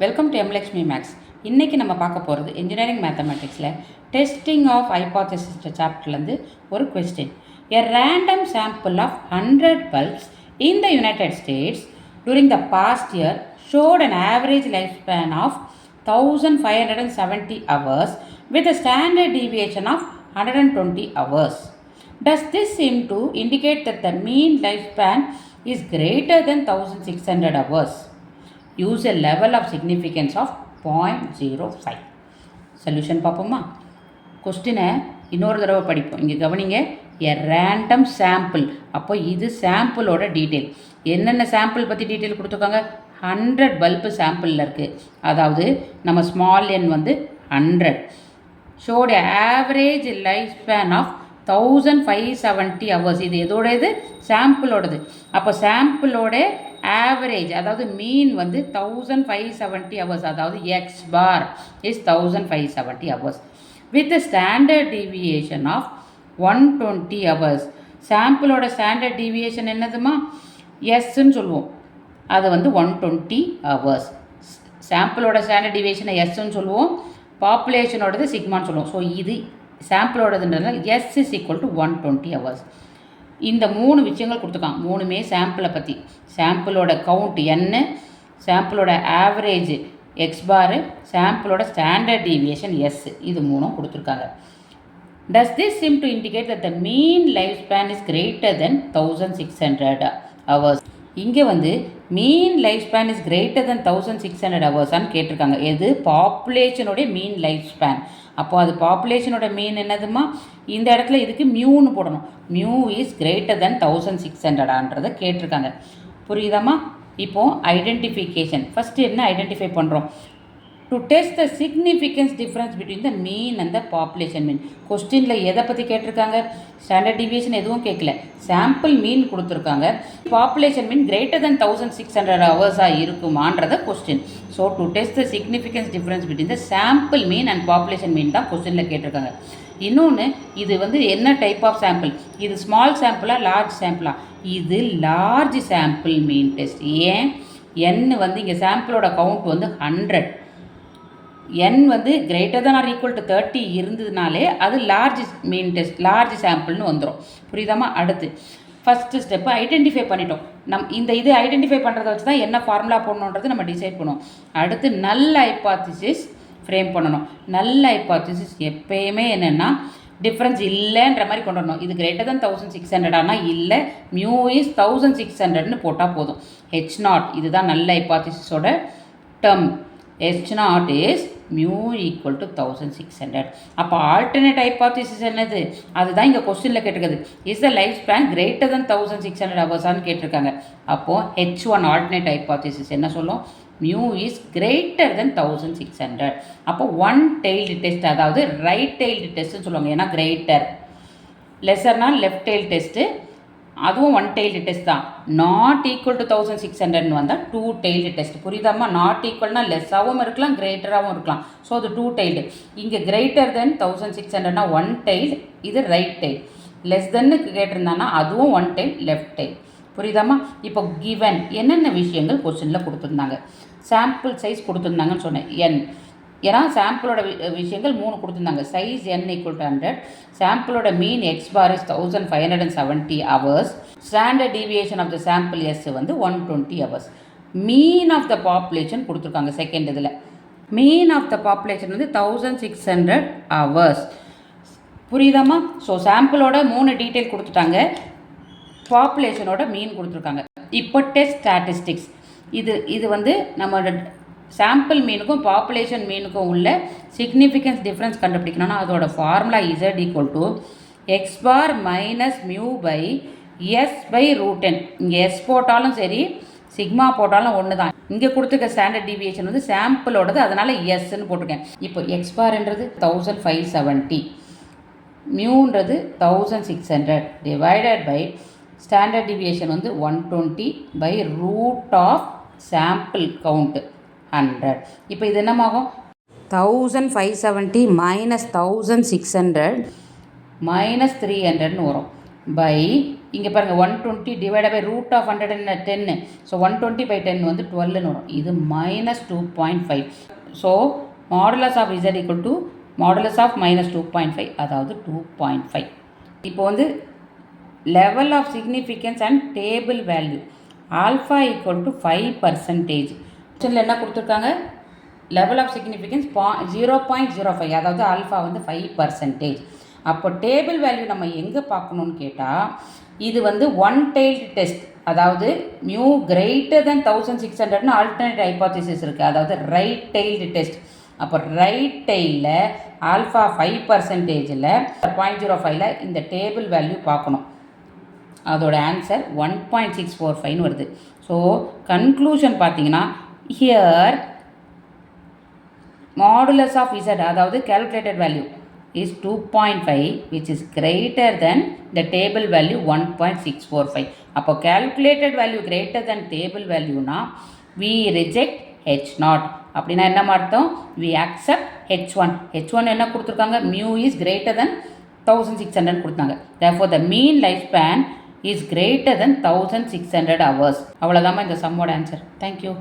Welcome to எம்லக்ஷ்மி maths. இன்றைக்கி நம்ம பார்க்க போகிறது இன்ஜினியரிங் மேத்தமெட்டிக்ஸில் டெஸ்டிங் ஆஃப் ஹைபாத்தசிஸ் சாப்டர்லேருந்து ஒரு question. A random sample of 100 bulbs in the United States during the past year showed an average lifespan of 1570 hours with a standard deviation of 120 hours. Does this seem to indicate that the mean lifespan is greater than 1600 hours? Use a level of significance of 0.05. Solution பார்ப்போமா? கொஸ்டினை இன்னொரு தடவை படிப்போம். இங்கே கவனிங்க, எ random sample. அப்போ இது சாம்பிளோட detail. என்னென்ன சாம்பிள் பற்றி டீட்டெயில் கொடுத்துருக்காங்க? 100 பல்பு சாம்பிளில் இருக்குது. அதாவது நம்ம ஸ்மால் என் வந்து 100. ஷோட average life span of 1570 hours. இது எதோட இது? சாம்பிளோடது. அப்போ சாம்பிளோட ஆவரேஜ் அதாவது மீன் வந்து 1570 hours. அதாவது x bar is 1570 hours with standard deviation of 120 hours. சாம்பிளோட ஸ்டாண்டர்ட் டீவியேஷன் என்னதுமா? எஸ்ன்னு சொல்லுவோம். அது வந்து 120 hours. சாம்பிளோட ஸ்டாண்டர்ட் டீவியேஷனை எஸ்ன்னு சொல்லுவோம், பாப்புலேஷனோடது சிக்மான்னு சொல்லுவோம். ஸோ இது சாம்பிளோடதுன்றதுனால s is equal to 120 hours. இந்த 3 விஷயங்கள் கொடுத்துருக்காங்க. 3மே சாம்பிளை பற்றி. சாம்பிளோட கவுண்ட் என்ன, சாம்பிளோட ஆவரேஜ் எக்ஸ் பாரு, சாம்பிளோட ஸ்டாண்டர்ட் டீவியேஷன் எஸ். இது 3ம் கொடுத்துருக்காங்க. Does this seem to indicate that the mean lifespan is greater than 1600 hours? இங்கே வந்து மீன் life span is greater than 1600 ஹவர்ஸான்னு கேட்டிருக்காங்க. எது? பாப்புலேஷனுடைய மீன் லைஃப் ஸ்பேன். அப்போ அது பாப்புலேஷனோட மீன் என்னதுமா? இந்த இடத்துல இதுக்கு மியூன்னு போடணும். மியூ இஸ் கிரேட்டர் தென் 1600ன்றதை கேட்டிருக்காங்க. புரியுதாம்மா? இப்போது ஐடென்டிஃபிகேஷன். ஃபஸ்ட்டு என்ன ஐடென்டிஃபை பண்ணுறோம்? To test the significance difference between the mean and the population mean. கொஸ்டினில் எதை பற்றி கேட்டிருக்காங்க? ஸ்டாண்டர்ட் டிவியேஷன் எதுவும் கேட்கல, சாம்பிள் மீன் கொடுத்துருக்காங்க. பாப்புலேஷன் மீன் கிரேட்டர் தென் 1600 ஹவர்ஸாக இருக்குமான்றத question. So to test the significance difference between the sample mean and population mean தான் கொஸ்டினில் கேட்டிருக்காங்க. இன்னொன்று, இது வந்து என்ன டைப் ஆஃப் சாம்பிள்? இது ஸ்மால் சாம்பிளா லார்ஜ் சாம்பிளா? இது லார்ஜ் சாம்பிள் மீன் டெஸ்ட். ஏன்? என் வந்து இங்கே சாம்பிளோட கவுண்ட் வந்து 100. n வந்து greater than R equal to 30 இருந்ததுனாலே அது லார்ஜ் மீன் டெஸ்ட், லார்ஜ் சாம்பிள்னு வந்துடும். புரியுதாமா? அடுத்து ஃபஸ்ட்டு ஸ்டெப்பு ஐடென்டிஃபை பண்ணிட்டோம். இது ஐடென்டிஃபை பண்ணுறத வச்சு தான் என்ன ஃபார்முலா போடணுன்றது நம்ம டிசைட் பண்ணுவோம். அடுத்து நல் ஹைபாத்திசிஸ் ஃப்ரேம் பண்ணணும். நல் ஹைபாத்திசிஸ் எப்பயுமே என்னென்னா டிஃப்ரென்ஸ் இல்லைன்ற மாதிரி கொண்டு வரணும். இது கிரேட்டர் தான் 1600 ஆனால் இல்லை, மியூ இஸ் 1600ன்னு போட்டால் போதும். H0 இதுதான் நல் ஹைபாத்திசிஸோட term. H0 is mu equal to 1600. அப்போ ஆல்டர்னேட் ஹைபாத்திசிஸ் என்னது? அதுதான் இங்கே கொஸ்டினில் கேட்டிருக்குது. Is the life span greater than 1600 ஹவர்ஸான்னு கேட்டிருக்காங்க. அப்போது H1 ஆல்டர்னேட் ஹைபாத்திசிஸ் என்ன சொல்லும்? mu is greater than 1600. அப்போ ஒன் டெய்ல்டு டெஸ்ட், அதாவது ரைட் டெய்ல்டு டெஸ்ட்டுன்னு சொல்லுவாங்க. ஏன்னா கிரேட்டர், லெஸர்னால் லெஃப்ட் டெய்ல் டெஸ்ட்டு, அதுவும் ஒன் டெய்ல்டு டெஸ்ட் தான். நாட் ஈக்குவல் டு 1600ன்னு வந்தால் டூ டெய்ல்டு டெஸ்ட். புரியுதாம்மா? நாட் ஈக்குவல்னால் லெஸ்ஸாகவும் இருக்கலாம், கிரேட்டராகவும் இருக்கலாம். ஸோ அது டூ டெய்ல்டு. இங்கே கிரேட்டர் தென் 1600னா ஒன் டெய்ல், இது ரைட் டெய்ல். லெஸ் தென்னு கேட்டிருந்தானா அதுவும் ஒன் டெய்ல், லெஃப்ட் டெய்ல். புரியுதாம்மா? இப்போ கிவன் என்னென்ன விஷயங்கள் கொஸ்டினில் கொடுத்துருந்தாங்க? சாம்பிள் சைஸ் கொடுத்துருந்தாங்கன்னு சொன்னேன், என். ஏன்னா சாம்பிளோட விஷயங்கள் 3 கொடுத்துருந்தாங்க. சைஸ் n ஈக்குவல் டு 100, சாம்பிளோட mean x bar is 1570 hours, standard deviation of the sample s வந்து 120 hours. Mean of the population கொடுத்துருக்காங்க செகண்ட் இதில். மீன் ஆஃப் த பாப்புலேஷன் வந்து 1600 hours. புரியுதாம்மா? ஸோ சாம்பிளோட 3 டீட்டெயில் கொடுத்துட்டாங்க, பாப்புலேஷனோட மீன் கொடுத்துருக்காங்க. இப்போ டெஸ்ட் ஸ்டாட்டிஸ்டிக்ஸ். இது வந்து நம்மளோட சாம்பிள் மீனுக்கும் பாப்புலேஷன் மீனுக்கும் உள்ள சிக்னிஃபிகன்ஸ் டிஃப்ரென்ஸ் கண்டுபிடிக்கணும்னா அதோட formula Z equal to X bar minus mu by S by root n. இங்கே எஸ் போட்டாலும் சரி, சிக்மா போட்டாலும் ஒன்று தான். இங்கே கொடுத்துருக்க ஸ்டாண்டர்ட் டீவியேஷன் வந்து சாம்பிளோடது, அதனால் எஸ்ன்னு போட்டிருக்கேன். இப்போ எக்ஸ் பார்ன்றது 1570, மியூன்றது 1600 டிவைடட் பை ஸ்டாண்டர்ட் டீவியேஷன் வந்து 120 by root of sample count 100. இப்போ இது என்னமாகும்? 1570 மைனஸ் 1600 மைனஸ் 300ன்னு வரும். பை இங்கே பாருங்கள் 120 divide by root of 110. So 120/10 வந்து 12 வரும். இது -2.5. So modulus of z equal to modulus of -2.5, அதாவது 2.5. இப்போ வந்து level of significance and table value alpha equal to 5%. கொஸ்டினில் என்ன கொடுத்துருக்காங்க? லெவல் ஆஃப் சிக்னிஃபிகன்ஸ் 0.05, அதாவது ஆல்ஃபா வந்து 5%. அப்போ டேபிள் வேல்யூ நம்ம எங்கே பார்க்கணுன்னு கேட்டால், இது வந்து ஒன் டெய்ல்டு டெஸ்ட், அதாவது மியூ கிரேட்டர் தென் 1600னு ஆல்டர்னேட் ஹைபாத்திசிஸ் இருக்குது, அதாவது ரைட் டெய்ல்டு டெஸ்ட். அப்போ ரைட் டெய்லில் ஆல்ஃபா 5%ல் 0.05ல் இந்த டேபிள் வேல்யூ பார்க்கணும். அதோட ஆன்சர் 1.645 வருது. ஸோ கன்க்ளூஷன் பார்த்தீங்கன்னா, ஹியர் மாடுலஸ் ஆஃப் z, அதாவது calculated value is 2.5, which is greater than the table value 1.645. அப்போ calculated value greater than table value னா we reject H0. அப்படின்னா என்ன அர்த்தம்? we accept H1. H1 என்ன கொடுத்துருக்காங்க? mu is greater than 1600 கொடுத்தாங்க. therefore the mean lifespan is greater than 1600 hours. அவ்வளோதாம்மா இந்த சம்மோட answer. Thank you.